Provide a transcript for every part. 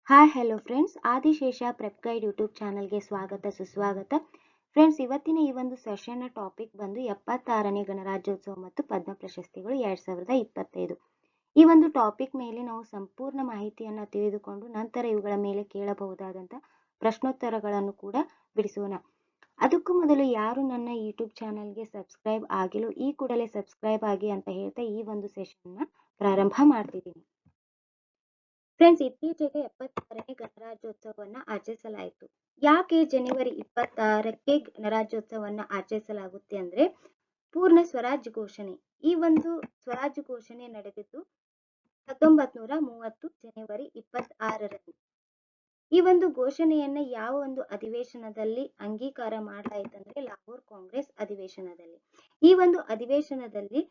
Hi hello friends, Adishesha prep guide YouTube ಚಾನಲ್ಗೆ ಸ್ವಾಗತ ಸುಸ್ವಾಗತ. ಫ್ರೆಂಡ್ಸ್, ಇವತ್ತಿನ ಈ ಒಂದು ಸೆಷನ್ನ ಟಾಪಿಕ್ ಬಂದು 76ನೇ ಗಣರಾಜ್ಯೋತ್ಸವ ಮತ್ತು ಪದ್ಮ ಪ್ರಶಸ್ತಿಗಳು 2025. ಈ ಒಂದು ಟಾಪಿಕ್ ಮೇಲೆ ನಾವು ಸಂಪೂರ್ಣ ಮಾಹಿತಿಯನ್ನು ತಿಳಿದುಕೊಂಡು ನಂತರ ಇವುಗಳ ಮೇಲೆ ಕೇಳಬಹುದಾದಂಥ ಪ್ರಶ್ನೋತ್ತರಗಳನ್ನು ಕೂಡ ಬಿಡಿಸೋಣ. ಅದಕ್ಕೂ ಮೊದಲು ಯಾರು ನನ್ನ ಯೂಟ್ಯೂಬ್ ಚಾನಲ್ಗೆ ಸಬ್ಸ್ಕ್ರೈಬ್ ಆಗಿಲ್ಲ, ಈ ಕೂಡಲೇ ಸಬ್ಸ್ಕ್ರೈಬ್ ಆಗಿ ಅಂತ ಹೇಳ್ತಾ ಈ ಒಂದು ಸೆಷನ್ನ ಪ್ರಾರಂಭ ಮಾಡ್ತಿದ್ದೀನಿ. ಫ್ರೆಂಡ್ಸ್, ಇತ್ತೀಚೆಗೆ 76ನೇ ಗಣರಾಜ್ಯೋತ್ಸವವನ್ನು ಆಚರಿಸಲಾಯಿತು. ಯಾಕೆ ಜನವರಿ 26ಕ್ಕೆ ಗಣರಾಜ್ಯೋತ್ಸವವನ್ನು ಆಚರಿಸಲಾಗುತ್ತೆ ಅಂದ್ರೆ ಪೂರ್ಣ ಸ್ವರಾಜ್ ಘೋಷಣೆ. ಈ ಒಂದು ಸ್ವರಾಜ್ ಘೋಷಣೆ ನಡೆದಿದ್ದು 1930 ಜನವರಿ 26ರಂದು. ಈ ಒಂದು ಘೋಷಣೆಯನ್ನ ಯಾವ ಒಂದು ಅಧಿವೇಶನದಲ್ಲಿ ಅಂಗೀಕಾರ ಮಾಡಲಾಯಿತಂದ್ರೆ ಲಾಹೋರ್ ಕಾಂಗ್ರೆಸ್ ಅಧಿವೇಶನದಲ್ಲಿ. ಈ ಒಂದು ಅಧಿವೇಶನದಲ್ಲಿ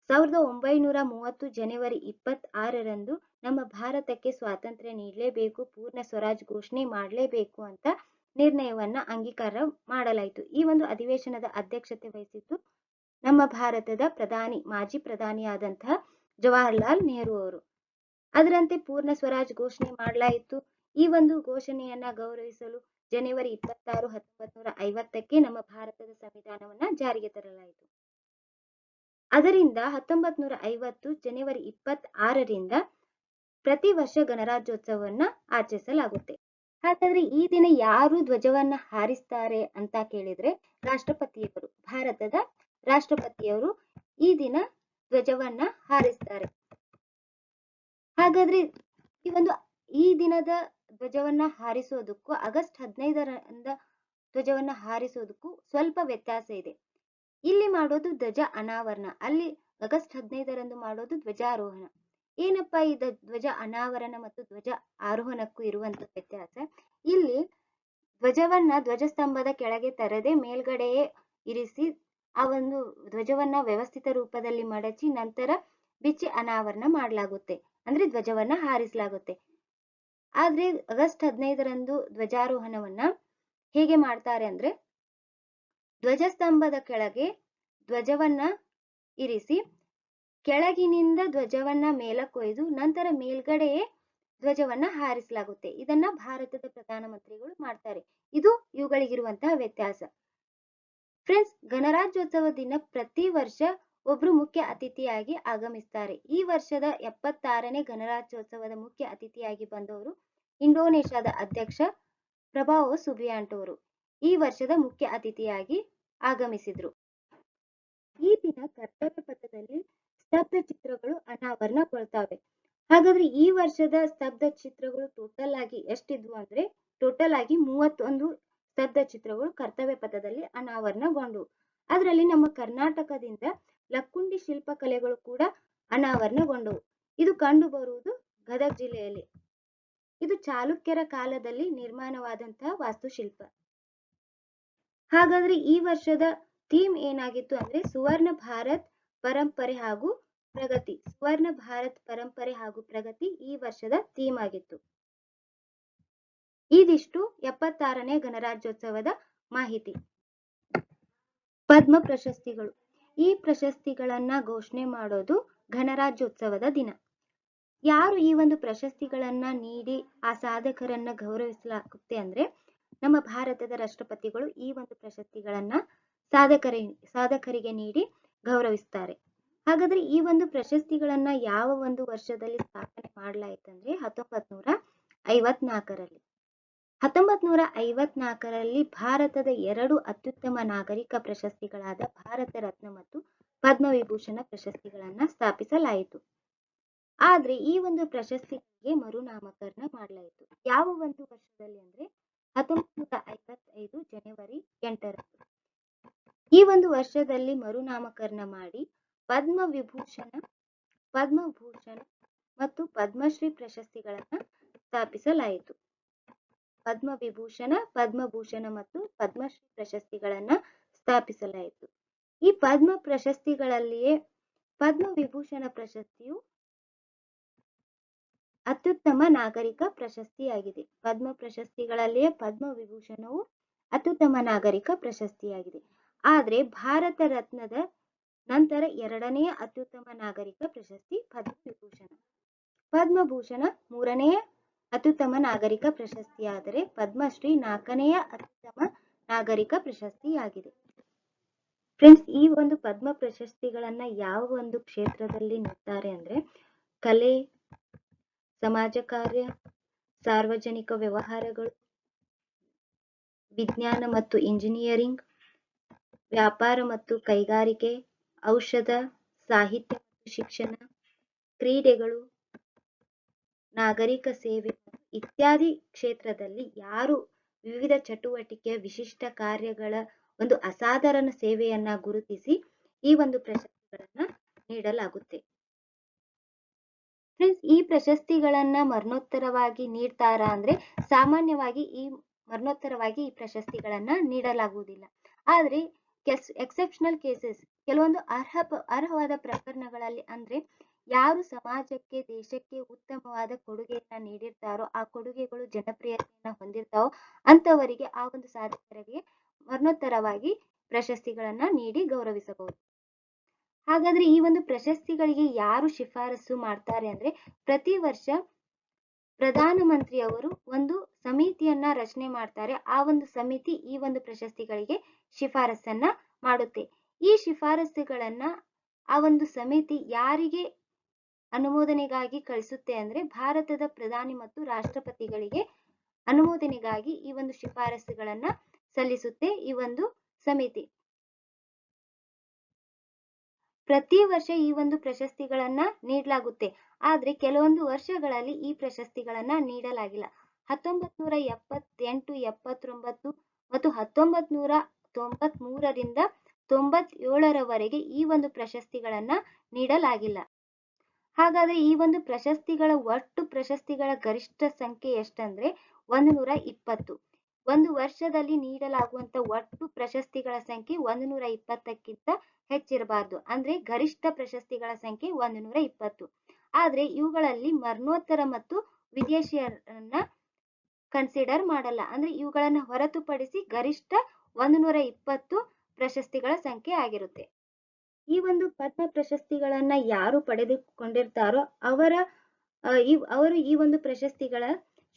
1930 ಜನವರಿ 26ರಂದು ನಮ್ಮ ಭಾರತಕ್ಕೆ ಸ್ವಾತಂತ್ರ್ಯ ನೀಡಲೇಬೇಕು, ಪೂರ್ಣ ಸ್ವರಾಜ್ ಘೋಷಣೆ ಮಾಡಲೇಬೇಕು ಅಂತ ನಿರ್ಣಯವನ್ನ ಅಂಗೀಕಾರ ಮಾಡಲಾಯಿತು. ಈ ಒಂದು ಅಧಿವೇಶನದ ಅಧ್ಯಕ್ಷತೆ ವಹಿಸಿದ್ದು ನಮ್ಮ ಭಾರತದ ಮಾಜಿ ಪ್ರಧಾನಿಯಾದಂತಹ ಜವಾಹರ್ಲಾಲ್ ನೆಹರು ಅವರು. ಅದರಂತೆ ಪೂರ್ಣ ಸ್ವರಾಜ್ ಘೋಷಣೆ ಮಾಡಲಾಯಿತು. ಈ ಒಂದು ಘೋಷಣೆಯನ್ನ ಗೌರವಿಸಲು ಜನವರಿ 26, 1950ಕ್ಕೆ ನಮ್ಮ ಭಾರತದ ಸಂವಿಧಾನವನ್ನ ಜಾರಿಗೆ ತರಲಾಯಿತು. ಅದರಿಂದ 1950 ಜನವರಿ 26ರಿಂದ ಪ್ರತಿ ವರ್ಷ ಗಣರಾಜ್ಯೋತ್ಸವವನ್ನ ಆಚರಿಸಲಾಗುತ್ತೆ. ಹಾಗಾದ್ರೆ ಈ ದಿನ ಯಾರು ಧ್ವಜವನ್ನ ಹಾರಿಸ್ತಾರೆ ಅಂತ ಕೇಳಿದ್ರೆ ರಾಷ್ಟ್ರಪತಿಯವರು, ಭಾರತದ ರಾಷ್ಟ್ರಪತಿಯವರು ಈ ದಿನ ಧ್ವಜವನ್ನ ಹಾರಿಸ್ತಾರೆ. ಹಾಗಾದ್ರೆ ಈ ದಿನದ ಧ್ವಜವನ್ನ ಹಾರಿಸೋದಕ್ಕೂ ಆಗಸ್ಟ್ 15ರಿಂದ ಧ್ವಜವನ್ನ ಹಾರಿಸೋದಕ್ಕೂ ಸ್ವಲ್ಪ ವ್ಯತ್ಯಾಸ ಇದೆ. ಇಲ್ಲಿ ಮಾಡೋದು ಧ್ವಜ ಅನಾವರಣ, ಅಲ್ಲಿ ಆಗಸ್ಟ್ 15ರಂದು ಮಾಡೋದು ಧ್ವಜಾರೋಹಣ. ಏನಪ್ಪಾ ಈ ಧ್ವಜ ಅನಾವರಣ ಮತ್ತು ಧ್ವಜ ಆರೋಹಣಕ್ಕೂ ಇರುವಂತ ವ್ಯತ್ಯಾಸ? ಇಲ್ಲಿ ಧ್ವಜವನ್ನ ಧ್ವಜಸ್ತಂಭದ ಕೆಳಗೆ ತರದೆ ಮೇಲ್ಗಡೆಯೇ ಇರಿಸಿ ಆ ಒಂದು ಧ್ವಜವನ್ನ ವ್ಯವಸ್ಥಿತ ರೂಪದಲ್ಲಿ ಮಡಚಿ ನಂತರ ಬಿಚ್ಚಿ ಅನಾವರಣ ಮಾಡಲಾಗುತ್ತೆ, ಅಂದ್ರೆ ಧ್ವಜವನ್ನ ಹಾರಿಸಲಾಗುತ್ತೆ. ಆದ್ರೆ ಆಗಸ್ಟ್ 15ರಂದು ಧ್ವಜಾರೋಹಣವನ್ನ ಹೇಗೆ ಮಾಡ್ತಾರೆ ಅಂದ್ರೆ ಧ್ವಜಸ್ತಂಭದ ಕೆಳಗೆ ಧ್ವಜವನ್ನ ಇರಿಸಿ ಕೆಳಗಿನಿಂದ ಧ್ವಜವನ್ನ ಮೇಲಕ್ಕೊಯ್ದು ನಂತರ ಮೇಲ್ಗಡೆಯೇ ಧ್ವಜವನ್ನ ಹಾರಿಸಲಾಗುತ್ತೆ. ಇದನ್ನ ಭಾರತದ ಪ್ರಧಾನಮಂತ್ರಿಗಳು ಮಾಡ್ತಾರೆ. ಇದು ಇವುಗಳಿಗಿರುವಂತಹ ವ್ಯತ್ಯಾಸ. ಫ್ರೆಂಡ್ಸ್, ಗಣರಾಜ್ಯೋತ್ಸವ ದಿನ ಪ್ರತಿ ವರ್ಷ ಒಬ್ರು ಮುಖ್ಯ ಅತಿಥಿಯಾಗಿ ಆಗಮಿಸ್ತಾರೆ. ಈ ವರ್ಷದ 76ನೇ ಗಣರಾಜ್ಯೋತ್ಸವದ ಮುಖ್ಯ ಅತಿಥಿಯಾಗಿ ಬಂದವರು ಇಂಡೋನೇಷ್ಯಾದ ಅಧ್ಯಕ್ಷ ಪ್ರಭಾವೋ ಸುಬಿಯಾಂಟೋ ಅವರು ಈ ವರ್ಷದ ಮುಖ್ಯ ಅತಿಥಿಯಾಗಿ ಆಗಮಿಸಿದ್ರು. ಈ ದಿನ ಕರ್ತವ್ಯ ಪಥದಲ್ಲಿ ಸ್ತಬ್ಧ ಚಿತ್ರಗಳು ಅನಾವರಣಗೊಳ್ತಾವೆ. ಹಾಗಾದ್ರೆ ಈ ವರ್ಷದ ಸ್ತಬ್ಧ ಚಿತ್ರಗಳು ಟೋಟಲ್ ಆಗಿ ಎಷ್ಟಿದ್ವು ಅಂದ್ರೆ ಟೋಟಲ್ ಆಗಿ 31 ಸ್ತಬ್ಧ ಚಿತ್ರಗಳು ಕರ್ತವ್ಯ ಪಥದಲ್ಲಿ ಅನಾವರಣಗೊಂಡವು. ಅದರಲ್ಲಿ ನಮ್ಮ ಕರ್ನಾಟಕದಿಂದ ಲಕ್ಕುಂಡಿ ಶಿಲ್ಪಕಲೆಗಳು ಕೂಡ ಅನಾವರಣಗೊಂಡವು. ಇದು ಕಂಡು ಬರುವುದು ಗದಗ ಜಿಲ್ಲೆಯಲ್ಲಿ. ಇದು ಚಾಲುಕ್ಯರ ಕಾಲದಲ್ಲಿ ನಿರ್ಮಾಣವಾದಂತಹ ವಾಸ್ತುಶಿಲ್ಪ. ಹಾಗಾದ್ರೆ ಈ ವರ್ಷದ ಥೀಮ್ ಏನಾಗಿತ್ತು ಅಂದ್ರೆ ಸುವರ್ಣ ಭಾರತ್ ಪರಂಪರೆ ಹಾಗೂ ಪ್ರಗತಿ. ಸುವರ್ಣ ಭಾರತ್ ಪರಂಪರೆ ಹಾಗೂ ಪ್ರಗತಿ ಈ ವರ್ಷದ ಥೀಮ್ ಆಗಿತ್ತು. ಇದಿಷ್ಟು 76ನೇ ಗಣರಾಜ್ಯೋತ್ಸವದ ಮಾಹಿತಿ. ಪದ್ಮ ಪ್ರಶಸ್ತಿಗಳು. ಈ ಪ್ರಶಸ್ತಿಗಳನ್ನ ಘೋಷಣೆ ಮಾಡೋದು ಗಣರಾಜ್ಯೋತ್ಸವದ ದಿನ. ಯಾರು ಈ ಒಂದು ಪ್ರಶಸ್ತಿಗಳನ್ನ ನೀಡಿ ಆ ಸಾಧಕರನ್ನ ಗೌರವಿಸಲಾಗುತ್ತೆ ಅಂದ್ರೆ ನಮ್ಮ ಭಾರತದ ರಾಷ್ಟ್ರಪತಿಗಳು ಈ ಒಂದು ಪ್ರಶಸ್ತಿಗಳನ್ನ ಸಾಧಕರಿಗೆ ನೀಡಿ ಗೌರವಿಸ್ತಾರೆ. ಹಾಗಾದ್ರೆ ಈ ಒಂದು ಪ್ರಶಸ್ತಿಗಳನ್ನ ಯಾವ ಒಂದು ವರ್ಷದಲ್ಲಿ ಸ್ಥಾಪನೆ ಮಾಡಲಾಯಿತಂದ್ರೆ 1954ರಲ್ಲಿ. 1954ರಲ್ಲಿ ಭಾರತದ 2 ಅತ್ಯುತ್ತಮ ನಾಗರಿಕ ಪ್ರಶಸ್ತಿಗಳಾದ ಭಾರತ ರತ್ನ ಮತ್ತು ಪದ್ಮವಿಭೂಷಣ ಪ್ರಶಸ್ತಿಗಳನ್ನ ಸ್ಥಾಪಿಸಲಾಯಿತು. ಆದ್ರೆ ಈ ಒಂದು ಪ್ರಶಸ್ತಿಗೆ ಮರುನಾಮಕರಣ ಮಾಡಲಾಯಿತು. ಯಾವ ಒಂದು ವರ್ಷದಲ್ಲಿ ಅಂದ್ರೆ 1955 ಜನವರಿ 8ರಂದು. ಈ ಒಂದು ವರ್ಷದಲ್ಲಿ ಮರುನಾಮಕರಣ ಮಾಡಿ ಪದ್ಮಭೂಷಣ ಮತ್ತು ಪದ್ಮಶ್ರೀ ಪ್ರಶಸ್ತಿಗಳನ್ನ ಸ್ಥಾಪಿಸಲಾಯಿತು. ಪದ್ಮಭೂಷಣ ಮತ್ತು ಪದ್ಮಶ್ರೀ ಪ್ರಶಸ್ತಿಗಳನ್ನ ಸ್ಥಾಪಿಸಲಾಯಿತು. ಈ ಪದ್ಮ ಪ್ರಶಸ್ತಿಗಳಲ್ಲಿಯೇ ಪದ್ಮವಿಭೂಷಣ ಪ್ರಶಸ್ತಿಯು ಅತ್ಯುತ್ತಮ ನಾಗರಿಕ ಪ್ರಶಸ್ತಿಯಾಗಿದೆ. ಪದ್ಮ ಪ್ರಶಸ್ತಿಗಳಲ್ಲಿಯೇ ಪದ್ಮವಿಭೂಷಣವು ಅತ್ಯುತ್ತಮ ನಾಗರಿಕ ಪ್ರಶಸ್ತಿಯಾಗಿದೆ. ಆದ್ರೆ ಭಾರತ ರತ್ನದ ನಂತರ 2ನೇ ಅತ್ಯುತ್ತಮ ನಾಗರಿಕ ಪ್ರಶಸ್ತಿ ಪದ್ಮವಿಭೂಷಣ. ಪದ್ಮಭೂಷಣ 3ನೇ ಅತ್ಯುತ್ತಮ ನಾಗರಿಕ ಪ್ರಶಸ್ತಿಯಾದರೆ ಪದ್ಮಶ್ರೀ 4ನೆಯ ಅತ್ಯುತ್ತಮ ನಾಗರಿಕ ಪ್ರಶಸ್ತಿಯಾಗಿದೆ. ಫ್ರೆಂಡ್ಸ್, ಈ ಒಂದು ಪದ್ಮ ಪ್ರಶಸ್ತಿಗಳನ್ನ ಯಾವ ಒಂದು ಕ್ಷೇತ್ರದಲ್ಲಿ ನೀಡ್ತಾರೆ ಅಂದ್ರೆ ಕಲೆ, ಸಮಾಜ ಕಾರ್ಯ, ಸಾರ್ವಜನಿಕ ವ್ಯವಹಾರಗಳು, ವಿಜ್ಞಾನ ಮತ್ತು ಇಂಜಿನಿಯರಿಂಗ್, ವ್ಯಾಪಾರ ಮತ್ತು ಕೈಗಾರಿಕೆ, ಔಷಧ, ಸಾಹಿತ್ಯ ಮತ್ತು ಶಿಕ್ಷಣ, ಕ್ರೀಡೆಗಳು, ನಾಗರಿಕ ಸೇವೆ ಇತ್ಯಾದಿ ಕ್ಷೇತ್ರದಲ್ಲಿ ಯಾರು ವಿವಿಧ ಚಟುವಟಿಕೆಯ ವಿಶಿಷ್ಟ ಕಾರ್ಯಗಳ ಒಂದು ಅಸಾಧಾರಣ ಸೇವೆಯನ್ನ ಗುರುತಿಸಿ ಈ ಒಂದು ಪ್ರಶಸ್ತಿಗಳನ್ನ ನೀಡಲಾಗುತ್ತೆ. ಫ್ರೆಂಡ್ಸ್, ಈ ಪ್ರಶಸ್ತಿಗಳನ್ನ ಮರಣೋತ್ತರವಾಗಿ ನೀಡ್ತಾರಾ ಅಂದ್ರೆ ಸಾಮಾನ್ಯವಾಗಿ ಮರಣೋತ್ತರವಾಗಿ ಈ ಪ್ರಶಸ್ತಿಗಳನ್ನ ನೀಡಲಾಗುವುದಿಲ್ಲ. ಆದ್ರೆ ಎಕ್ಸೆಪ್ಷನಲ್ ಕೇಸಸ್, ಕೆಲವೊಂದು ಅರ್ಹವಾದ ಪ್ರಕರಣಗಳಲ್ಲಿ ಅಂದ್ರೆ ಯಾರು ಸಮಾಜಕ್ಕೆ, ದೇಶಕ್ಕೆ ಉತ್ತಮವಾದ ಕೊಡುಗೆಯನ್ನ ನೀಡಿರ್ತಾರೋ, ಆ ಕೊಡುಗೆಗಳು ಜನಪ್ರಿಯತೆಯನ್ನ ಹೊಂದಿರ್ತಾವೋ ಅಂತವರಿಗೆ, ಆ ಒಂದು ಸಾಧಕರಿಗೆ ಮರಣೋತ್ತರವಾಗಿ ಪ್ರಶಸ್ತಿಗಳನ್ನ ನೀಡಿ ಗೌರವಿಸಬಹುದು. ಹಾಗಾದ್ರೆ ಈ ಒಂದು ಪ್ರಶಸ್ತಿಗಳಿಗೆ ಯಾರು ಶಿಫಾರಸು ಮಾಡ್ತಾರೆ ಅಂದ್ರೆ ಪ್ರತಿ ವರ್ಷ ಪ್ರಧಾನಮಂತ್ರಿಯವರು ಒಂದು ಸಮಿತಿಯನ್ನ ರಚನೆ ಮಾಡ್ತಾರೆ. ಆ ಒಂದು ಸಮಿತಿ ಈ ಒಂದು ಪ್ರಶಸ್ತಿಗಳಿಗೆ ಶಿಫಾರಸನ್ನ ಮಾಡುತ್ತೆ. ಈ ಶಿಫಾರಸುಗಳನ್ನ ಆ ಒಂದು ಸಮಿತಿ ಯಾರಿಗೆ ಅನುಮೋದನೆಗಾಗಿ ಕಳಿಸುತ್ತೆ ಅಂದ್ರೆ ಭಾರತದ ಪ್ರಧಾನಿ ಮತ್ತು ರಾಷ್ಟ್ರಪತಿಗಳಿಗೆ ಅನುಮೋದನೆಗಾಗಿ ಈ ಒಂದು ಶಿಫಾರಸುಗಳನ್ನ ಸಲ್ಲಿಸುತ್ತೆ ಈ ಒಂದು ಸಮಿತಿ. ಪ್ರತಿ ವರ್ಷ ಈ ಒಂದು ಪ್ರಶಸ್ತಿಗಳನ್ನ ನೀಡಲಾಗುತ್ತೆ. ಆದ್ರೆ ಕೆಲವೊಂದು ವರ್ಷಗಳಲ್ಲಿ ಈ ಪ್ರಶಸ್ತಿಗಳನ್ನ ನೀಡಲಾಗಿಲ್ಲ. 1978, 79 ಮತ್ತು 1993ರಿಂದ 97ರವರೆಗೆ ಈ ಒಂದು ಪ್ರಶಸ್ತಿಗಳನ್ನ ನೀಡಲಾಗಿಲ್ಲ. ಹಾಗಾದ್ರೆ ಈ ಒಂದು ಪ್ರಶಸ್ತಿಗಳ ಒಟ್ಟು ಪ್ರಶಸ್ತಿಗಳ ಗರಿಷ್ಠ ಸಂಖ್ಯೆ ಎಷ್ಟಂದ್ರೆ 120. ಒಂದು ವರ್ಷದಲ್ಲಿ ನೀಡಲಾಗುವಂತ ಒಟ್ಟು ಪ್ರಶಸ್ತಿಗಳ ಸಂಖ್ಯೆ 120ಕ್ಕಿಂತ ಹೆಚ್ಚಿರಬಾರ್ದು. ಅಂದ್ರೆ ಗರಿಷ್ಠ ಪ್ರಶಸ್ತಿಗಳ ಸಂಖ್ಯೆ 120. ಆದ್ರೆ ಇವುಗಳಲ್ಲಿ ಮರಣೋತ್ತರ ಮತ್ತು ವಿದೇಶಿಯರನ್ನ ಕನ್ಸಿಡರ್ ಮಾಡಲ್ಲ. ಅಂದ್ರೆ ಇವುಗಳನ್ನ ಹೊರತುಪಡಿಸಿ ಗರಿಷ್ಠ 120 ಪ್ರಶಸ್ತಿಗಳ ಸಂಖ್ಯೆ ಆಗಿರುತ್ತೆ. ಈ ಒಂದು ಪದ್ಮ ಪ್ರಶಸ್ತಿಗಳನ್ನ ಯಾರು ಪಡೆದುಕೊಂಡಿರ್ತಾರೋ ಅವರು ಈ ಒಂದು ಪ್ರಶಸ್ತಿಗಳ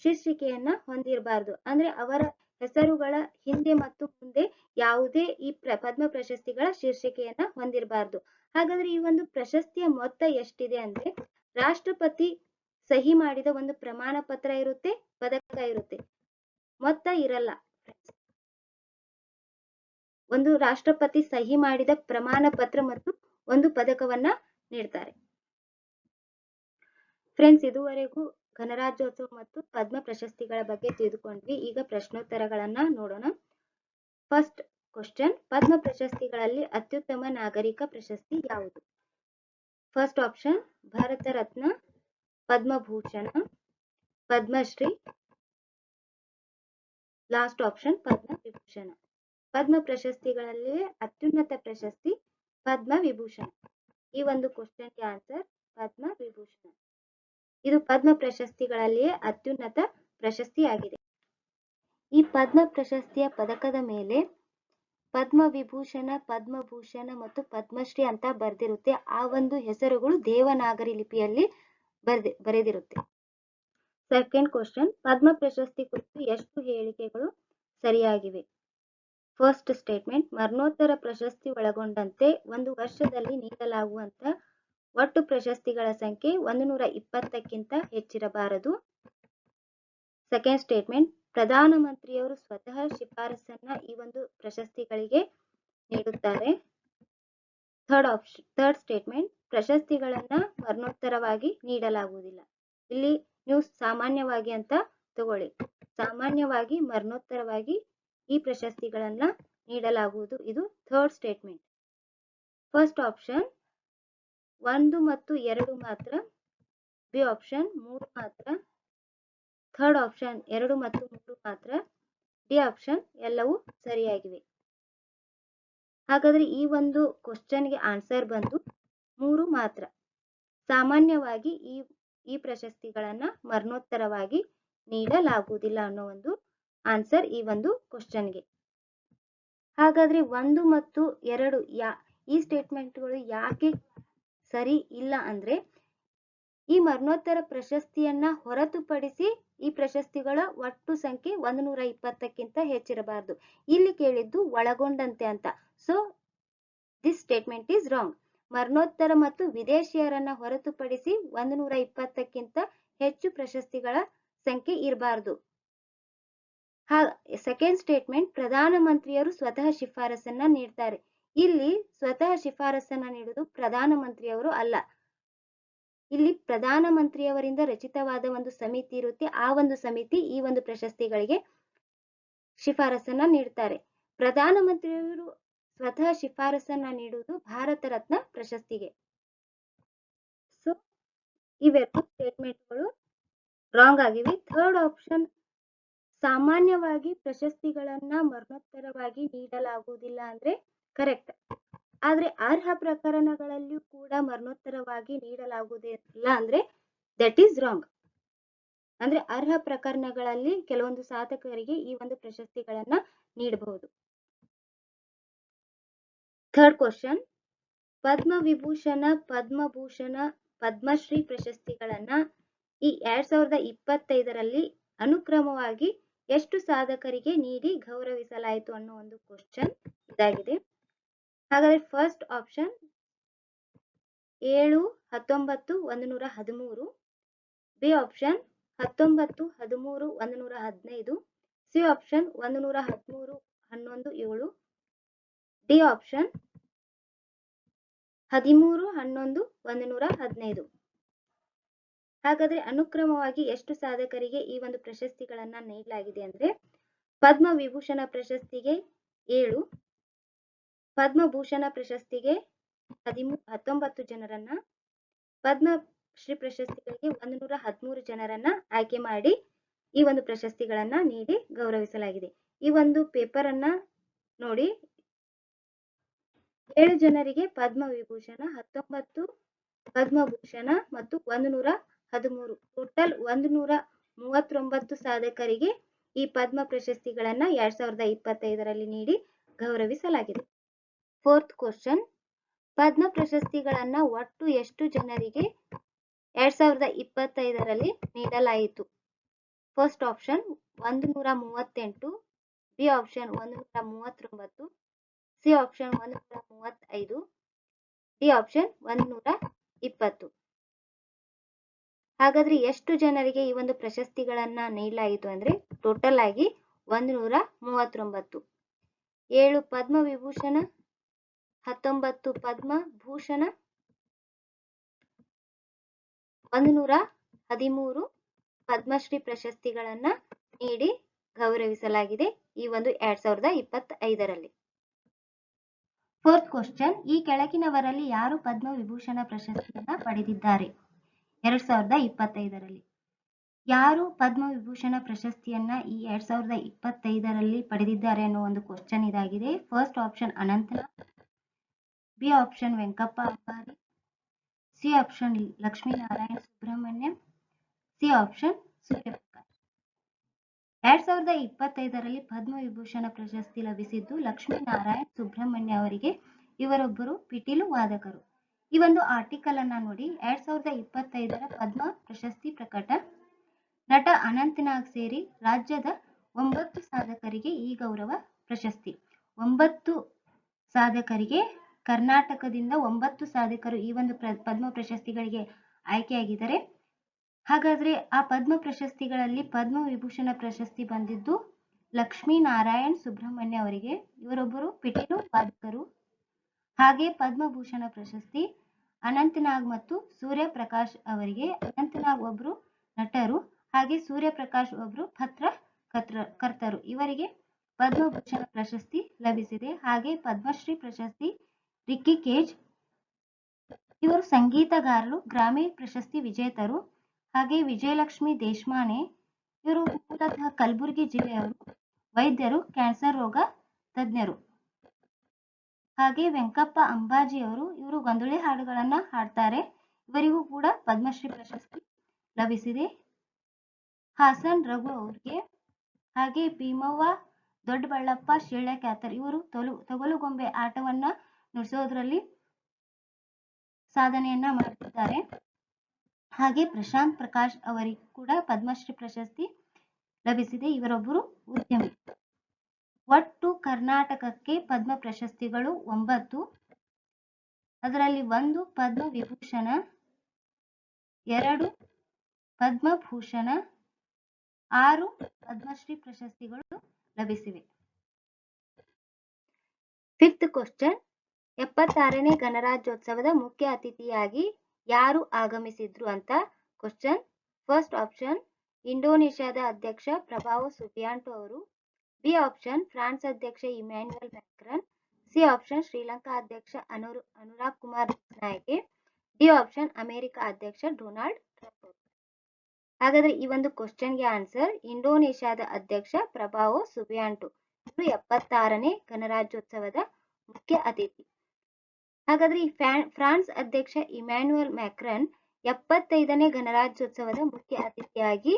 ಶೀರ್ಷಿಕೆಯನ್ನ ಹೊಂದಿರಬಾರ್ದು. ಅಂದ್ರೆ ಅವರ ಹೆಸರುಗಳ ಹಿಂದೆ ಮತ್ತು ಮುಂದೆ ಯಾವುದೇ ಈ ಪದ್ಮ ಪ್ರಶಸ್ತಿಗಳ ಶೀರ್ಷಿಕೆಯನ್ನ ಹೊಂದಿರಬಾರ್ದು. ಹಾಗಾದ್ರೆ ಈ ಒಂದು ಪ್ರಶಸ್ತಿಯ ಮೊತ್ತ ಎಷ್ಟಿದೆ ಅಂದ್ರೆ ರಾಷ್ಟ್ರಪತಿ ಸಹಿ ಮಾಡಿದ ಒಂದು ಪ್ರಮಾಣ ಪತ್ರ ಇರುತ್ತೆ, ಪದಕ ಇರುತ್ತೆ, ಮೊತ್ತ ಇರಲ್ಲ. ಒಂದು ರಾಷ್ಟ್ರಪತಿ ಸಹಿ ಮಾಡಿದ ಪ್ರಮಾಣ ಪತ್ರ ಮತ್ತು ಒಂದು ಪದಕವನ್ನ ನೀಡ್ತಾರೆ. ಫ್ರೆಂಡ್ಸ್, ಇದುವರೆಗೂ ಗಣರಾಜ್ಯೋತ್ಸವ ಮತ್ತು ಪದ್ಮ ಪ್ರಶಸ್ತಿಗಳ ಬಗ್ಗೆ ತಿಳಿದುಕೊಂಡ್ವಿ. ಈಗ ಪ್ರಶ್ನೋತ್ತರಗಳನ್ನ ನೋಡೋಣ. ಫಸ್ಟ್ ಕ್ವಶನ್, ಪದ್ಮ ಪ್ರಶಸ್ತಿಗಳಲ್ಲಿ ಅತ್ಯುತ್ತಮ ನಾಗರಿಕ ಪ್ರಶಸ್ತಿ ಯಾವುದು? First option Bharat Ratna, Padma Bhushan, Padmashri, last option Padma Vibhushan. ಪದ್ಮ ಪ್ರಶಸ್ತಿಗಳಲ್ಲಿ ಅತ್ಯುನ್ನತ ಪ್ರಶಸ್ತಿ ಪದ್ಮ ವಿಭೂಷಣ. ಈ ಒಂದು ಕ್ವಶನ್ಗೆ ಆನ್ಸರ್ ಪದ್ಮ ವಿಭೂಷಣ. ಇದು ಪದ್ಮ ಪ್ರಶಸ್ತಿಗಳಲ್ಲಿಯೇ ಅತ್ಯುನ್ನತ ಪ್ರಶಸ್ತಿಯಾಗಿದೆ. ಈ ಪದ್ಮ ಪ್ರಶಸ್ತಿಯ ಪದಕದ ಮೇಲೆ ಪದ್ಮ ವಿಭೂಷಣ, ಪದ್ಮಭೂಷಣ ಮತ್ತು ಪದ್ಮಶ್ರೀ ಅಂತ ಬರೆದಿರುತ್ತೆ. ಆ ಒಂದು ಹೆಸರುಗಳು ದೇವನಾಗರಿ ಲಿಪಿಯಲ್ಲಿ ಬರೆದಿರುತ್ತೆ. ಸೆಕೆಂಡ್ ಕ್ವಶನ್, ಪದ್ಮ ಪ್ರಶಸ್ತಿ ಕುರಿತು ಎಷ್ಟು ಹೇಳಿಕೆಗಳು ಸರಿಯಾಗಿವೆ? ಫಸ್ಟ್ ಸ್ಟೇಟ್ಮೆಂಟ್, ಮರಣೋತ್ತರ ಪ್ರಶಸ್ತಿ ಒಳಗೊಂಡಂತೆ ಒಂದು ವರ್ಷದಲ್ಲಿ ನೀಡಲಾಗುವಂತ ಒಟ್ಟು ಪ್ರಶಸ್ತಿಗಳ ಸಂಖ್ಯೆ 120ಕ್ಕಿಂತ ಹೆಚ್ಚಿರಬಾರದು. ಸೆಕೆಂಡ್ ಸ್ಟೇಟ್ಮೆಂಟ್, ಪ್ರಧಾನಮಂತ್ರಿಯವರು ಸ್ವತಃ ಶಿಫಾರಸನ್ನ ಈ ಒಂದು ಪ್ರಶಸ್ತಿಗಳಿಗೆ ನೀಡುತ್ತಾರೆ. ಥರ್ಡ್ ಸ್ಟೇಟ್ಮೆಂಟ್, ಪ್ರಶಸ್ತಿಗಳನ್ನ ಮರಣೋತ್ತರವಾಗಿ ನೀಡಲಾಗುವುದಿಲ್ಲ. ಇಲ್ಲಿ ನೀವು ಸಾಮಾನ್ಯವಾಗಿ ಅಂತ ತಗೊಳ್ಳಿ. ಸಾಮಾನ್ಯವಾಗಿ ಮರಣೋತ್ತರವಾಗಿ ಈ ಪ್ರಶಸ್ತಿಗಳನ್ನ ನೀಡಲಾಗುವುದು. ಇದು ಥರ್ಡ್ ಸ್ಟೇಟ್ಮೆಂಟ್. ಫಸ್ಟ್ ಆಪ್ಷನ್ 1 ಮತ್ತು 2 ಮಾತ್ರ, ಬಿ ಆಪ್ಷನ್ 3 ಮಾತ್ರ, ಥರ್ಡ್ ಆಪ್ಷನ್ 2 ಮತ್ತು 3 ಮಾತ್ರ, ಡಿ ಆಪ್ಷನ್ ಎಲ್ಲವೂ ಸರಿಯಾಗಿವೆ. ಹಾಗಾದ್ರೆ ಈ ಒಂದು ಕ್ವಶನ್ಗೆ ಆನ್ಸರ್ ಬಂದು 3 ಮಾತ್ರ. ಸಾಮಾನ್ಯವಾಗಿ ಈ ಪ್ರಶಸ್ತಿಗಳನ್ನ ಮರಣೋತ್ತರವಾಗಿ ನೀಡಲಾಗುವುದಿಲ್ಲ ಅನ್ನೋ ಒಂದು ಆನ್ಸರ್ ಈ ಒಂದು ಕ್ವಶನ್ಗೆ. ಹಾಗಾದ್ರೆ 1 ಮತ್ತು 2 ಈ ಸ್ಟೇಟ್ಮೆಂಟ್ಗಳು ಯಾಕೆ ಸರಿ ಇಲ್ಲ ಅಂದ್ರೆ ಈ ಮರಣೋತ್ತರ ಪ್ರಶಸ್ತಿಯನ್ನ ಹೊರತುಪಡಿಸಿ ಈ ಪ್ರಶಸ್ತಿಗಳ ಒಟ್ಟು ಸಂಖ್ಯೆ 120ಕ್ಕಿಂತ ಹೆಚ್ಚಿರಬಾರದು. ಇಲ್ಲಿ ಕೇಳಿದ್ದು ಒಳಗೊಂಡಂತೆ ಅಂತ. So this statement is wrong. ಮರಣೋತ್ತರ ಮತ್ತು ವಿದೇಶಿಯರನ್ನ ಹೊರತುಪಡಿಸಿ 120ಕ್ಕಿಂತ ಹೆಚ್ಚು ಪ್ರಶಸ್ತಿಗಳ ಸಂಖ್ಯೆ ಇರಬಾರದು. ಸೆಕೆಂಡ್ ಸ್ಟೇಟ್ಮೆಂಟ್, ಪ್ರಧಾನಮಂತ್ರಿಯರು ಸ್ವತಃ ಶಿಫಾರಸನ್ನ ನೀಡ್ತಾರೆ. ಇಲ್ಲಿ ಸ್ವತಃ ಶಿಫಾರಸನ್ನ ನೀಡುವುದು ಪ್ರಧಾನಮಂತ್ರಿಯವರು ಅಲ್ಲ. ಇಲ್ಲಿ ಪ್ರಧಾನಮಂತ್ರಿಯವರಿಂದ ರಚಿತವಾದ ಒಂದು ಸಮಿತಿ ಇರುತ್ತೆ. ಆ ಒಂದು ಸಮಿತಿ ಈ ಒಂದು ಪ್ರಶಸ್ತಿಗಳಿಗೆ ಶಿಫಾರಸನ್ನ ನೀಡ್ತಾರೆ. ಪ್ರಧಾನಮಂತ್ರಿಯವರು ಸ್ವತಃ ಶಿಫಾರಸನ್ನ ನೀಡುವುದು ಭಾರತ ರತ್ನ ಪ್ರಶಸ್ತಿಗೆ. ಸೊ ಇವೆರಡು ಸ್ಟೇಟ್ಮೆಂಟ್ಗಳು ರಾಂಗ್ ಆಗಿವೆ. ಥರ್ಡ್ ಆಪ್ಷನ್, ಸಾಮಾನ್ಯವಾಗಿ ಪ್ರಶಸ್ತಿಗಳನ್ನ ಮರಣೋತ್ತರವಾಗಿ ನೀಡಲಾಗುವುದಿಲ್ಲ ಅಂದ್ರೆ ಕರೆಕ್ಟ್. ಆದ್ರೆ ಅರ್ಹ ಪ್ರಕರಣಗಳಲ್ಲಿಯೂ ಕೂಡ ಮರಣೋತ್ತರವಾಗಿ ನೀಡಲಾಗುವುದಿಲ್ಲ ಅಂದ್ರೆ ದಟ್ ಈಸ್ ರಾಂಗ್. ಅಂದ್ರೆ ಅರ್ಹ ಪ್ರಕರಣಗಳಲ್ಲಿ ಕೆಲವೊಂದು ಸಾಧಕರಿಗೆ ಈ ಒಂದು ಪ್ರಶಸ್ತಿಗಳನ್ನ ನೀಡಬಹುದು. ಥರ್ಡ್ ಕ್ವಶನ್, ಪದ್ಮವಿಭೂಷಣ, ಪದ್ಮಭೂಷಣ, ಪದ್ಮಶ್ರೀ ಪ್ರಶಸ್ತಿಗಳನ್ನ ಈ 2025ರಲ್ಲಿ ಅನುಕ್ರಮವಾಗಿ ಎಷ್ಟು ಸಾಧಕರಿಗೆ ನೀಡಿ ಗೌರವಿಸಲಾಯಿತು ಅನ್ನೋ ಒಂದು ಕ್ವಶನ್ ಇದಾಗಿದೆ. ಹಾಗಾದ್ರೆ first option 7, 19, 113, B option 19, 13, 115, C option 113, 11, 7, D option 13, 11, 115. ಹಾಗಾದ್ರೆ ಅನುಕ್ರಮವಾಗಿ ಎಷ್ಟು ಸಾಧಕರಿಗೆ ಈ ಒಂದು ಪ್ರಶಸ್ತಿಗಳನ್ನ ನೀಡಲಾಗಿದೆ ಅಂದ್ರೆ ಪದ್ಮವಿಭೂಷಣ ಪ್ರಶಸ್ತಿಗೆ 7, ಪದ್ಮಭೂಷಣ ಪ್ರಶಸ್ತಿಗೆ 19 ಜನರನ್ನ, ಪದ್ಮಶ್ರೀ ಪ್ರಶಸ್ತಿಗಳಿಗೆ 113 ಜನರನ್ನ ಆಯ್ಕೆ ಮಾಡಿ ಈ ಒಂದು ಪ್ರಶಸ್ತಿಗಳನ್ನ ನೀಡಿ ಗೌರವಿಸಲಾಗಿದೆ. ಈ ಒಂದು ಪೇಪರ್ ಅನ್ನ ನೋಡಿ, 7 ಜನರಿಗೆ ಪದ್ಮವಿಭೂಷಣ, 19 ಪದ್ಮಭೂಷಣ ಮತ್ತು 113, ಟೋಟಲ್ 139 ಸಾಧಕರಿಗೆ ಈ ಪದ್ಮ ಪ್ರಶಸ್ತಿಗಳನ್ನ 2025ರಲ್ಲಿ ನೀಡಿ ಗೌರವಿಸಲಾಗಿದೆ. ಫೋರ್ತ್ ಕ್ವಶನ್, ಪದ್ಮ ಪ್ರಶಸ್ತಿಗಳನ್ನ ಒಟ್ಟು ಎಷ್ಟು ಜನರಿಗೆ 2025ರಲ್ಲಿ ನೀಡಲಾಯಿತು? First option 138, B option 139, C option 135, D option 120. ಹಾಗಾದ್ರೆ ಎಷ್ಟು ಜನರಿಗೆ ಈ ಒಂದು ಪ್ರಶಸ್ತಿಗಳನ್ನ ನೀಡಲಾಯಿತು ಅಂದ್ರೆ ಟೋಟಲ್ ಆಗಿ 139. 7 ಪದ್ಮವಿಭೂಷಣ, 19 ಪದ್ಮಭೂಷಣ, 113 ಪದ್ಮಶ್ರೀ ಪ್ರಶಸ್ತಿಗಳನ್ನ ನೀಡಿ ಗೌರವಿಸಲಾಗಿದೆ ಈ ಒಂದು 2025ರಲ್ಲಿ. ಫೋರ್ತ್ ಕ್ವಶನ್, ಈ ಕೆಳಗಿನವರಲ್ಲಿ ಯಾರು ಪದ್ಮವಿಭೂಷಣ ಪ್ರಶಸ್ತಿಯನ್ನ ಪಡೆದಿದ್ದಾರೆ 2025ರಲ್ಲಿ? ಯಾರು ಪದ್ಮವಿಭೂಷಣ ಪ್ರಶಸ್ತಿಯನ್ನ ಈ 2025ರಲ್ಲಿ ಪಡೆದಿದ್ದಾರೆ ಅನ್ನೋ ಒಂದು ಕ್ವಶನ್ ಇದಾಗಿದೆ. First option Anantnag, B option Venkappa Ambari, C option Lakshminarayana Subrahmanyam, C option Suryaprakash. 2025ರಲ್ಲಿ ಪದ್ಮವಿಭೂಷಣ ಪ್ರಶಸ್ತಿ ಲಭಿಸಿದ್ದು ಲಕ್ಷ್ಮೀನಾರಾಯಣ ಸುಬ್ರಹ್ಮಣ್ಯ ಅವರಿಗೆ. ಇವರೊಬ್ಬರು ಪಿಟೀಲು ವಾದಕರು. ಈ ಒಂದು ಆರ್ಟಿಕಲ್ ಅನ್ನ ನೋಡಿ, 2025ರ ಪದ್ಮ ಪ್ರಶಸ್ತಿ ಪ್ರಕಟ. ನಟ ಅನಂತನಾಗ್ ಸೇರಿ ರಾಜ್ಯದ 9 ಸಾಧಕರಿಗೆ ಈ ಗೌರವ ಪ್ರಶಸ್ತಿ. 9 ಸಾಧಕರಿಗೆ, ಕರ್ನಾಟಕದಿಂದ 9 ಸಾಧಕರು ಈ ಒಂದು ಪದ್ಮ ಪ್ರಶಸ್ತಿಗಳಿಗೆ ಆಯ್ಕೆಯಾಗಿದ್ದಾರೆ. ಹಾಗಾದ್ರೆ ಆ ಪದ್ಮ ಪ್ರಶಸ್ತಿಗಳಲ್ಲಿ ಪದ್ಮವಿಭೂಷಣ ಪ್ರಶಸ್ತಿ ಬಂದಿದ್ದು ಲಕ್ಷ್ಮೀನಾರಾಯಣ್ ಸುಬ್ರಹ್ಮಣ್ಯ ಅವರಿಗೆ. ಇವರೊಬ್ಬರು ಪಿಟೀಲು ವಾದಕರು. ಹಾಗೆ ಪದ್ಮಭೂಷಣ ಪ್ರಶಸ್ತಿ ಅನಂತನಾಗ್ ಮತ್ತು ಸೂರ್ಯಪ್ರಕಾಶ್ ಅವರಿಗೆ. ಅನಂತನಾಗ್ ಒಬ್ರು ನಟರು, ಹಾಗೆ ಸೂರ್ಯಪ್ರಕಾಶ್ ಒಬ್ರು ಪತ್ರಕರ್ತರು. ಇವರಿಗೆ ಪದ್ಮಭೂಷಣ ಪ್ರಶಸ್ತಿ ಲಭಿಸಿದೆ. ಹಾಗೆ ಪದ್ಮಶ್ರೀ ಪ್ರಶಸ್ತಿ ರಿಕ್ಕಿ ಕೇಜ್, ಇವರು ಸಂಗೀತಗಾರರು, ಗ್ರಾಮಿ ಪ್ರಶಸ್ತಿ ವಿಜೇತರು. ಹಾಗೆ ವಿಜಯಲಕ್ಷ್ಮಿ ದೇಶಮಾನೆ, ಇವರು ಮೂಲತಃ ಕಲಬುರಗಿ ಜಿಲ್ಲೆಯವರು, ವೈದ್ಯರು, ಕ್ಯಾನ್ಸರ್ ರೋಗ ತಜ್ಞರು. ಹಾಗೆ ವೆಂಕಪ್ಪ ಅಂಬಾಜಿ ಅವರು, ಇವರು ಗೊಂದಳಿ ಹಾಡುಗಳನ್ನ ಹಾಡ್ತಾರೆ. ಇವರಿಗೂ ಕೂಡ ಪದ್ಮಶ್ರೀ ಪ್ರಶಸ್ತಿ ಲಭಿಸಿದೆ. ಹಾಸನ್ ರಘು ಅವ್ರಿಗೆ, ಹಾಗೆ ಭೀಮವ್ವ ದೊಡ್ಡಬಳ್ಳಪ್ಪ ಶಿಳ್ಳೆಕ್ಯಾತರ್, ಇವರು ತೊಗಲುಗೊಂಬೆ ಆಟವನ್ನ ನುಡಿಸೋದ್ರಲ್ಲಿ ಸಾಧನೆಯನ್ನ ಮಾಡಿದ್ದಾರೆ. ಹಾಗೆ ಪ್ರಶಾಂತ್ ಪ್ರಕಾಶ್ ಅವರಿಗೂ ಕೂಡ ಪದ್ಮಶ್ರೀ ಪ್ರಶಸ್ತಿ ಲಭಿಸಿದೆ. ಇವರೊಬ್ಬರು ಉದ್ಯಮಿ. ಒಟ್ಟು ಕರ್ನಾಟಕಕ್ಕೆ ಪದ್ಮ ಪ್ರಶಸ್ತಿಗಳು 9. ಅದರಲ್ಲಿ 1 ಪದ್ಮ ವಿಭೂಷಣ, 2 ಪದ್ಮಭೂಷಣ, 6 ಪದ್ಮಶ್ರೀ ಪ್ರಶಸ್ತಿಗಳು ಲಭಿಸಿವೆ. 5th ಕ್ವಶನ್, 76ನೇ ಗಣರಾಜ್ಯೋತ್ಸವದ ಮುಖ್ಯ ಅತಿಥಿಯಾಗಿ ಯಾರು ಆಗಮಿಸಿದ್ರು ಅಂತ ಕ್ವಶನ್. ಫಸ್ಟ್ ಆಪ್ಷನ್ ಇಂಡೋನೇಷ್ಯಾದ ಅಧ್ಯಕ್ಷ ಪ್ರಭಾವೋ ಸುಬಿಯಾಂಟೋ ಅವರು. ಬಿ ಆಪ್ಷನ್ ಫ್ರಾನ್ಸ್ ಅಧ್ಯಕ್ಷ Emmanuel Macron. C option Sri Lanka ಅಧ್ಯಕ್ಷ Anurag Kumar Dissanayake. D option America ಅಧ್ಯಕ್ಷ ಡೊನಾಲ್ಡ್ ಟ್ರಂಪ್. ಹಾಗಾದ್ರೆ ಈ ಒಂದು ಕ್ವಶನ್ಗೆ ಆನ್ಸರ್ ಇಂಡೋನೇಷ್ಯಾದ ಅಧ್ಯಕ್ಷ ಪ್ರಭಾವೋ ಸುಬಿಯಾಂಟೋ. ಇವರು 76ನೇ ಗಣರಾಜ್ಯೋತ್ಸವದ ಮುಖ್ಯ ಅತಿಥಿ. ಹಾಗಾದ್ರೆ ಈ ಫ್ರಾನ್ಸ್ ಅಧ್ಯಕ್ಷ ಇಮ್ಯಾನ್ಯುಯಲ್ ಮ್ಯಾಕ್ರನ್ 75ನೇ ಗಣರಾಜ್ಯೋತ್ಸವದ ಮುಖ್ಯ ಅತಿಥಿಯಾಗಿ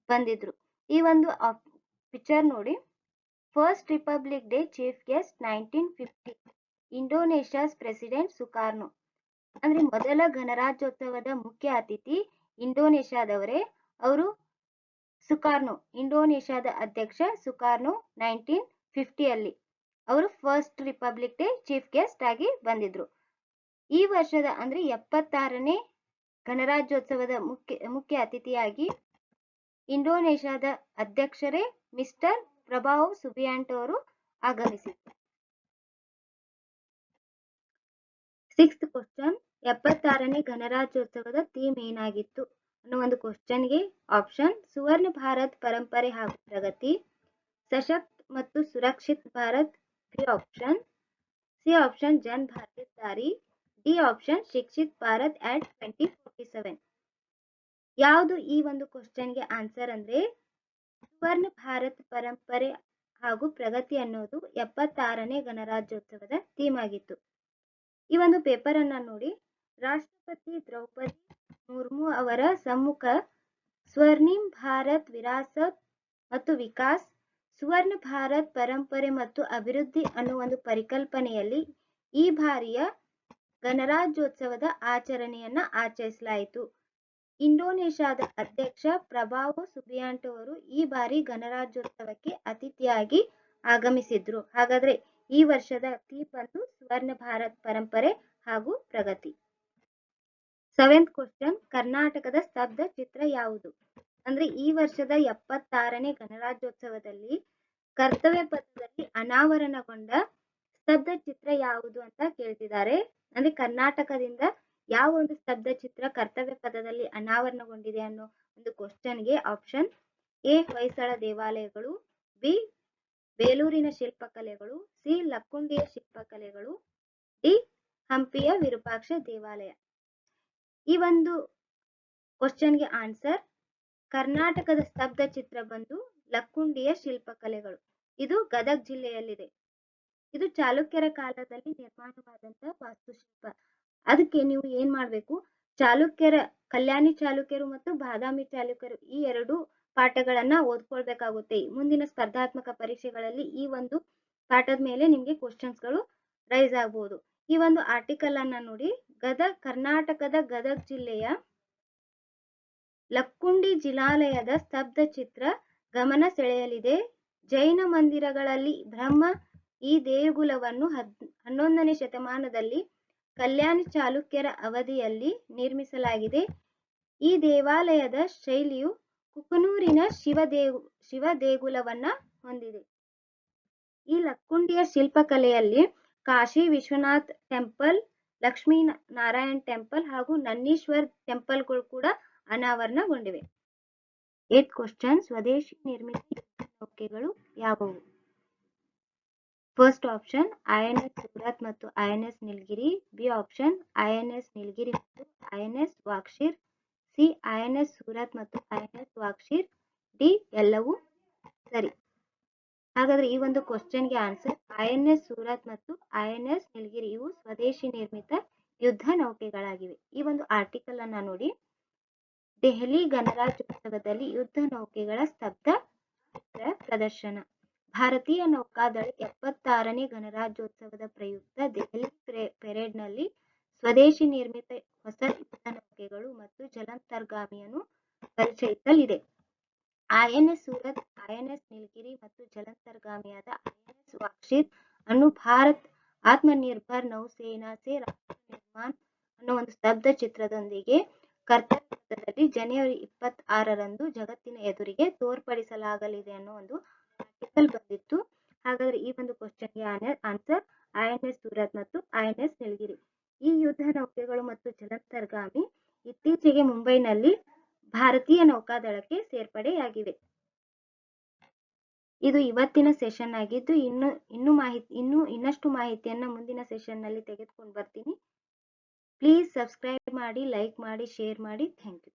ಬಂದಿದ್ರು. ಈ ಒಂದು ಪಿಕ್ಚರ್ ನೋಡಿ. First republic day chief guest 1950 Indonesia's president Sukarno. ಅಂದ್ರೆ ಮೊದಲ ಗಣರಾಜ್ಯೋತ್ಸವದ ಮುಖ್ಯ ಅತಿಥಿ ಇಂಡೋನೇಷ್ಯಾದವರೇ. ಅವರು ಸುಕಾರ್ನೋ, ಇಂಡೋನೇಷ್ಯಾದ ಅಧ್ಯಕ್ಷ ಸುಕಾರ್ನೋ 1950 ಅವರು first republic day chief guest ಆಗಿ ಬಂದಿದ್ರು. ಈ ವರ್ಷದ ಅಂದ್ರೆ 76ನೇ ಗಣರಾಜ್ಯೋತ್ಸವದ ಮುಖ್ಯ ಅತಿಥಿಯಾಗಿ ಇಂಡೋನೇಷ್ಯಾದ ಅಧ್ಯಕ್ಷರೇ ಮಿಸ್ಟರ್ ಪ್ರಭಾವೋ ಸುಬಿಯಾಂಟೋ ಅವರು ಆಗಮಿಸಿದ್ರು. 6th ಕ್ವಶನ್, 76ನೇ ಗಣರಾಜ್ಯೋತ್ಸವದ ಥೀಮ್ ಏನಾಗಿತ್ತು ಅನ್ನೋ ಒಂದು ಕ್ವಶನ್ಗೆ ಆಪ್ಷನ್ ಸುವರ್ಣ ಭಾರತ್ ಪರಂಪರೆ ಹಾಗೂ ಪ್ರಗತಿ, ಸಶಕ್ತ ಮತ್ತು ಸುರಕ್ಷಿತ Bharat. B option. C option Jan Bhagidari. D option ಶಿಕ್ಷಿತ್ ಭಾರತ್ at 2047. ಯಾವುದು ಈ ಒಂದು ಕ್ವಶನ್ಗೆ ಆನ್ಸರ್ ಅಂದ್ರೆ ಸುವರ್ಣ ಭಾರತ್ ಪರಂಪರೆ ಹಾಗೂ ಪ್ರಗತಿ ಅನ್ನೋದು 76ನೇ ಗಣರಾಜ್ಯೋತ್ಸವದ ಥೀಮ್ ಆಗಿತ್ತು. ಈ ಒಂದು ಪೇಪರ್ ಅನ್ನ ನೋಡಿ. ರಾಷ್ಟ್ರಪತಿ ದ್ರೌಪದಿ ಮುರ್ಮು ಅವರ ಸಮ್ಮುಖ ಸ್ವರ್ಣಿಮ್ ಭಾರತ್ ವಿರಾಸತ್ ಮತ್ತು ವಿಕಾಸ್, ಸುವರ್ಣ ಭಾರತ್ ಪರಂಪರೆ ಮತ್ತು ಅಭಿವೃದ್ಧಿ ಅನ್ನೋ ಒಂದು ಪರಿಕಲ್ಪನೆಯಲ್ಲಿ ಈ ಬಾರಿಯ ಗಣರಾಜ್ಯೋತ್ಸವದ ಆಚರಣೆಯನ್ನ ಆಚರಿಸಲಾಯಿತು. ಇಂಡೋನೇಷ್ಯಾದ ಅಧ್ಯಕ್ಷ ಪ್ರಭಾವೋ ಸುಬಿಯಾಂಟೋ ಅವರು ಈ ಬಾರಿ ಗಣರಾಜ್ಯೋತ್ಸವಕ್ಕೆ ಅತಿಥಿಯಾಗಿ ಆಗಮಿಸಿದ್ರು. ಹಾಗಾದ್ರೆ ಈ ವರ್ಷದ ಥೀಮ್ ಬಂದು ಸುವರ್ಣ ಭಾರತ್ ಪರಂಪರೆ ಹಾಗೂ ಪ್ರಗತಿ. 7th ಕ್ವಶನ್, ಕರ್ನಾಟಕದ ಸ್ತಬ್ಧ ಚಿತ್ರ ಯಾವುದು? ಅಂದ್ರೆ ಈ ವರ್ಷದ 76ನೇ ಗಣರಾಜ್ಯೋತ್ಸವದಲ್ಲಿ ಕರ್ತವ್ಯ ಪಥದಲ್ಲಿ ಅನಾವರಣಗೊಂಡ ಸ್ತಬ್ಧ ಚಿತ್ರ ಯಾವುದು ಅಂತ ಕೇಳ್ತಿದ್ದಾರೆ. ಅಂದ್ರೆ ಕರ್ನಾಟಕದಿಂದ ಯಾವ ಒಂದು ಸ್ತಬ್ಧ ಚಿತ್ರ ಕರ್ತವ್ಯ ಪಥದಲ್ಲಿ ಅನಾವರಣಗೊಂಡಿದೆ ಅನ್ನೋ ಒಂದು ಕ್ವಶನ್ಗೆ ಆಪ್ಷನ್ ಎ ಹೊಯ್ಸಳ ದೇವಾಲಯಗಳು, ಬಿ ಬೇಲೂರಿನ ಶಿಲ್ಪಕಲೆಗಳು, ಸಿ ಲಕ್ಕುಂಡಿಯ ಶಿಲ್ಪಕಲೆಗಳು, ಡಿ ಹಂಪಿಯ ವಿರೂಪಾಕ್ಷ ದೇವಾಲಯ. ಈ ಒಂದು ಕ್ವಶನ್ಗೆ ಆನ್ಸರ್ ಕರ್ನಾಟಕದ ಸ್ತಬ್ಧ ಚಿತ್ರ ಬಂದು ಲಕ್ಕುಂಡಿಯ ಶಿಲ್ಪಕಲೆಗಳು. ಇದು ಗದಗ ಜಿಲ್ಲೆಯಲ್ಲಿದೆ. ಇದು ಚಾಲುಕ್ಯರ ಕಾಲದಲ್ಲಿ ನಿರ್ಮಾಣವಾದಂತಹ ವಾಸ್ತುಶಿಲ್ಪ. ಅದಕ್ಕೆ ನೀವು ಏನ್ ಮಾಡ್ಬೇಕು, ಚಾಲುಕ್ಯರ ಕಲ್ಯಾಣಿ ಚಾಲುಕ್ಯರು ಮತ್ತು ಬಾದಾಮಿ ಚಾಲುಕ್ಯರು ಈ 2 ಪಾಠಗಳನ್ನ ಓದ್ಕೊಳ್ಬೇಕಾಗುತ್ತೆ. ಮುಂದಿನ ಸ್ಪರ್ಧಾತ್ಮಕ ಪರೀಕ್ಷೆಗಳಲ್ಲಿ ಈ ಒಂದು ಪಾಠದ ಮೇಲೆ ನಿಮ್ಗೆ ಕ್ವಶನ್ಸ್ಗಳು ರೈಸ್ ಆಗ್ಬಹುದು. ಈ ಒಂದು ಆರ್ಟಿಕಲ್ ಅನ್ನ ನೋಡಿ. ಕರ್ನಾಟಕದ ಗದಗ ಜಿಲ್ಲೆಯ ಲಕ್ಕುಂಡಿ ಜಿನಾಲಯದ ಸ್ತಬ್ಧ ಚಿತ್ರ ಗಮನ ಸೆಳೆಯಲಿದೆ. ಜೈನ ಮಂದಿರಗಳಲ್ಲಿ ಬ್ರಹ್ಮ ಈ ದೇಗುಲವನ್ನು 11ನೇ ಶತಮಾನದಲ್ಲಿ ಕಲ್ಯಾಣಿ ಚಾಲುಕ್ಯರ ಅವಧಿಯಲ್ಲಿ ನಿರ್ಮಿಸಲಾಗಿದೆ. ಈ ದೇವಾಲಯದ ಶೈಲಿಯು ಕುಕನೂರಿನ ಶಿವ ದೇಗುಲವನ್ನ ಹೊಂದಿದೆ. ಈ ಲಕ್ಕುಂಡಿಯ ಶಿಲ್ಪಕಲೆಯಲ್ಲಿ ಕಾಶಿ ವಿಶ್ವನಾಥ್ ಟೆಂಪಲ್, ಲಕ್ಷ್ಮೀ ನಾರಾಯಣ್ ಟೆಂಪಲ್ ಹಾಗೂ ನನ್ನೀಶ್ವರ್ ಟೆಂಪಲ್ಗಳು ಕೂಡ ಅನಾವರಣಗೊಂಡಿವೆ. 8th ಕ್ವಶನ್, ಸ್ವದೇಶಿ ನಿರ್ಮಿತ ಯುದ್ಧ ನೌಕೆಗಳು ಯಾವುವು? ಫಸ್ಟ್ ಆಪ್ಷನ್ ಐಎನ್ಎಸ್ ಸೂರತ್ ಮತ್ತು ಐಎನ್ಎಸ್ ನೀಲಗಿರಿ. ಬಿ ಆಪ್ಷನ್ ಐಎನ್ಎಸ್ ನೀಲಗಿರಿ ಮತ್ತು INS Vagsheer. C INS Surat ಮತ್ತು ಐಎನ್ಎಸ್ ವಾಕ್ಷೀರ್. ಡಿ ಎಲ್ಲವೂ ಸರಿ. ಹಾಗಾದ್ರೆ ಈ ಒಂದು ಕ್ವಶನ್ಗೆ ಆನ್ಸರ್ ಐಎನ್ಎಸ್ ಸೂರತ್ ಮತ್ತು ಐಎನ್ಎಸ್ ನೀಲಗಿರಿ ಇವು ಸ್ವದೇಶಿ ನಿರ್ಮಿತ ಯುದ್ಧ ನೌಕೆಗಳಾಗಿವೆ. ಈ ಒಂದು ಆರ್ಟಿಕಲ್ ಅನ್ನ ನೋಡಿ. ದೆಹಲಿ ಗಣರಾಜ್ಯೋತ್ಸವದಲ್ಲಿ ಯುದ್ಧ ನೌಕೆಗಳ ಸ್ತಬ್ಧ ಚಿತ್ರ ಪ್ರದರ್ಶನ. ಭಾರತೀಯ ನೌಕಾದಳ 76ನೇ ಗಣರಾಜ್ಯೋತ್ಸವದ ಪ್ರಯುಕ್ತ ದೆಹಲಿ ಪೆರೇಡ್ನಲ್ಲಿ ಸ್ವದೇಶಿ ನಿರ್ಮಿತ ಹೊಸ ಯುದ್ಧ ನೌಕೆಗಳು ಮತ್ತು ಜಲಾಂತರ್ಗಾಮಿಯನ್ನು ಪರಿಚಯಿಸಲಿದೆ. ಐಎನ್ಎಸ್ ಸೂರತ್, ಐಎನ್ಎಸ್ ನೀಲಗಿರಿ ಮತ್ತು ಜಲಾಂತರ್ಗಾಮಿಯಾದ ಐಎನ್ಎಸ್ ವಾಕ್ಷಿತ್ ಅನ್ನು ಭಾರತ್ ಆತ್ಮನಿರ್ಭರ್ ನೌಸೇನಾ ಸೆ ರಾಷ್ಟ್ರ ನಿರ್ಮಾಣ ಅನ್ನೋ ಒಂದು ಸ್ತಬ್ಧ ಚಿತ್ರದೊಂದಿಗೆ ಕರ್ತವ್ಯ ಪಥದಲ್ಲಿ ಜನವರಿ 26ರಂದು ಜಗತ್ತಿನ ಎದುರಿಗೆ ತೋರ್ಪಡಿಸಲಾಗಲಿದೆ ಅನ್ನೋ ಒಂದು ಆರ್ಟಿಕಲ್ ಬಂದಿತ್ತು. ಹಾಗಾದ್ರೆ ಈ ಒಂದು ಕ್ವಶನ್ಗೆ ಆನ್ಸರ್ ಐಎನ್ಎಸ್ ಸೂರತ್ ಮತ್ತು ಐಎನ್ಎಸ್ ನೀಲಗಿರಿ. ಈ ಯುದ್ಧ ನೌಕೆಗಳು ಮತ್ತು ಜಲಾಂತರ್ಗಾಮಿ ಇತ್ತೀಚೆಗೆ ಮುಂಬೈನಲ್ಲಿ ಭಾರತೀಯ ನೌಕಾದಳಕ್ಕೆ ಸೇರ್ಪಡೆಯಾಗಿವೆ. ಇದು ಇವತ್ತಿನ ಸೆಷನ್ ಆಗಿದ್ದು ಇನ್ನಷ್ಟು ಮಾಹಿತಿಯನ್ನ ಮುಂದಿನ ಸೆಷನ್ ನಲ್ಲಿ ತೆಗೆದುಕೊಂಡು ಬರ್ತೀನಿ. ಪ್ಲೀಸ್ ಸಬ್ಸ್ಕ್ರೈಬ್ ಮಾಡಿ, ಲೈಕ್ ಮಾಡಿ, ಶೇರ್ ಮಾಡಿ. Thank you.